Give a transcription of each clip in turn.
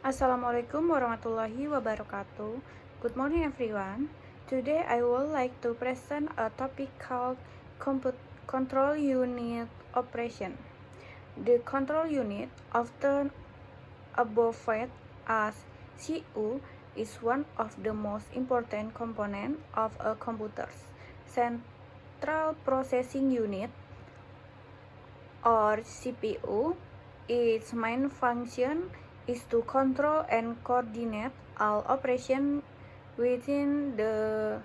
Assalamualaikum warahmatullahi wabarakatuh. Good morning everyone. Today I would like to present a topic called control unit operation. The control unit, often abbreviated as CU, is one of the most important components of a computer's central processing unit, or CPU. Its main function is to control and coordinate all operations within the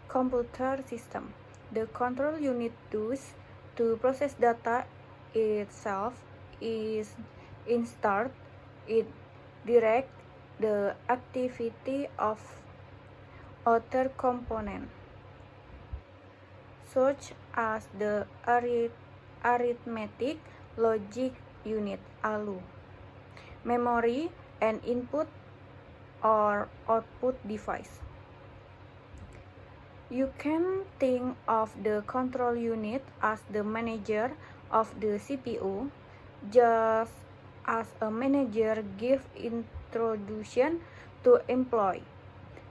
computer system. The control unit does to process data itself is installed. It directs the activity of other components, such as the arithmetic logic unit (ALU), memory, and input or output device. You can think of the control unit as the manager of the CPU, just as a manager gives instruction to employee.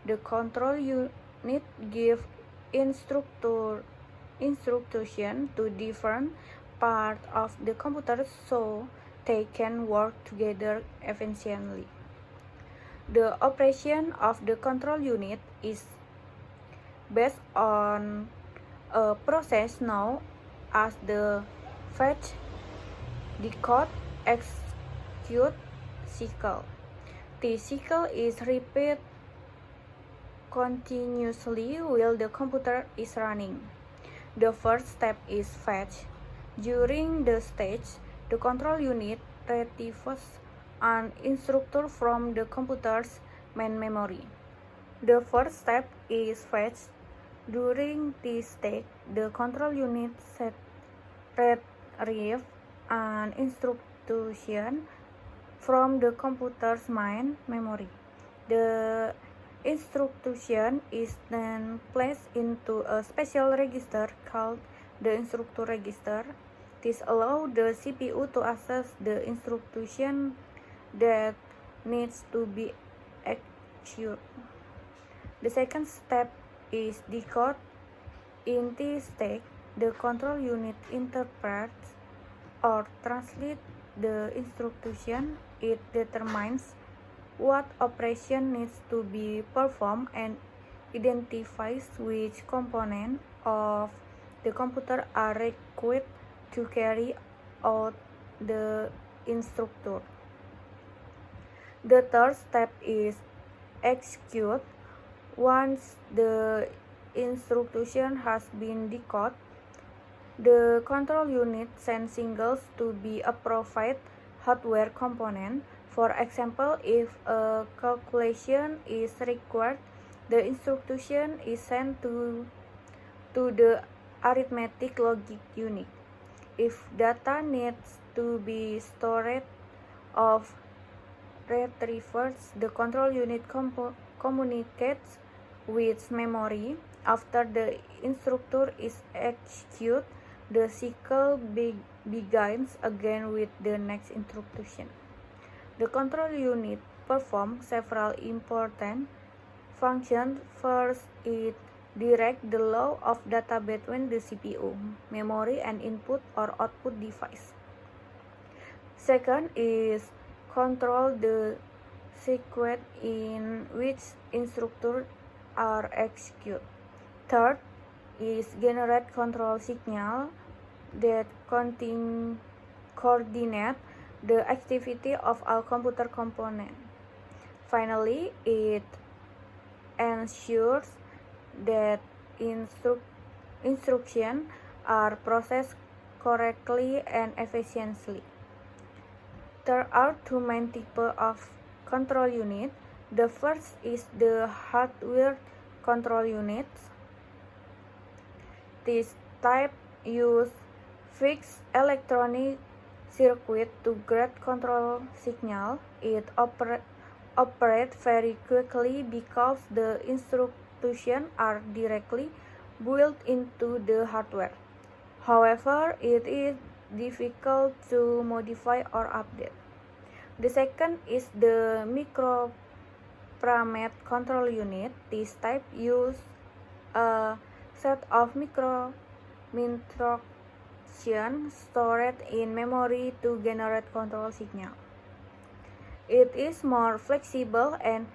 The control unit gives instruction to different parts of the computer so they can work together efficiently. The operation of the control unit is based on a process known as the fetch, decode, execute cycle. This cycle is repeated continuously while the computer is running. The first step is fetch. During the stage, the control unit retrieves an instruction from the computer's main memory. The first step is fetch. During this stage, the control unit retrieves an instruction from the computer's main memory. The instruction is then placed into a special register called the instruction register. This allows the CPU to access the instruction that needs to be executed. The second step is decode. In this stage, the control unit interprets or translates the instruction. It determines what operation needs to be performed and identifies which components of the computer are required to carry out the instruction. The third step is execute. Once the instruction has been decoded, the control unit sends signals to be appropriate hardware component. For example, if a calculation is required, the instruction is sent to the arithmetic logic unit. If data needs to be stored or retrieved, the control unit communicates with memory. After the instruction is executed, the cycle begins again with the next instruction. The control unit performs several important functions. First, it directs the flow of data between the CPU, memory, and input or output device. Second is control the sequence in which instructions are executed. Third is generate control signal that coordinate the activity of all computer components. Finally, it ensures that instructions are processed correctly and efficiently. There are two main types of control units. The first is the hardware control units. This type uses fixed electronic circuit to grade control signal. It operates very quickly because the instructions are directly built into the hardware. However, it is difficult to modify or update. The second is the microparameter control unit. This type uses a set of instructions stored in memory to generate control signal. It is more flexible and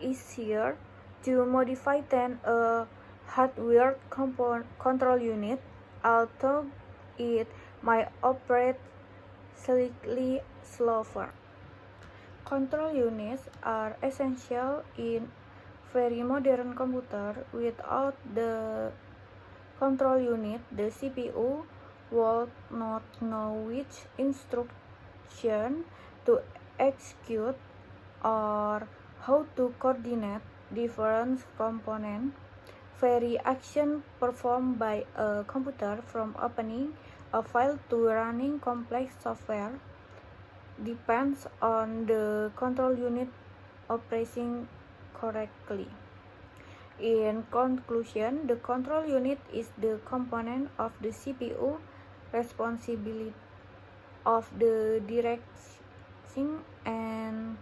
easier to modify than a hardware control unit, although it might operate slightly slower. Control units are essential in very modern computers. Without the control unit, the CPU would not know which instruction to execute or how to coordinate different components. Very action performed by a computer, from opening a file to running complex software, depends on the control unit operating correctly. In conclusion, the control unit is the component of the CPU responsible of the directing and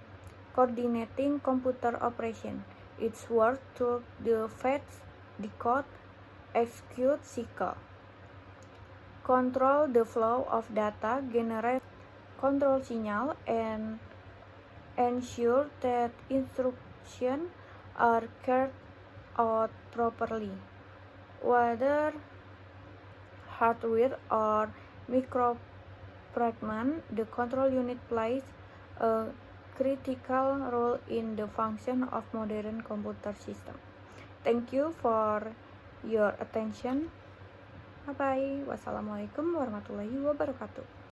coordinating computer operation. Its work through the fetch, decode, execute cycle, control the flow of data, generate control signal, and ensure that instructions are carried out properly. Whether hardware or microprogramment, the control unit plays a critical role in the function of modern computer system. Thank you for your attention. Bye bye. Wassalamualaikum warahmatullahi wabarakatuh.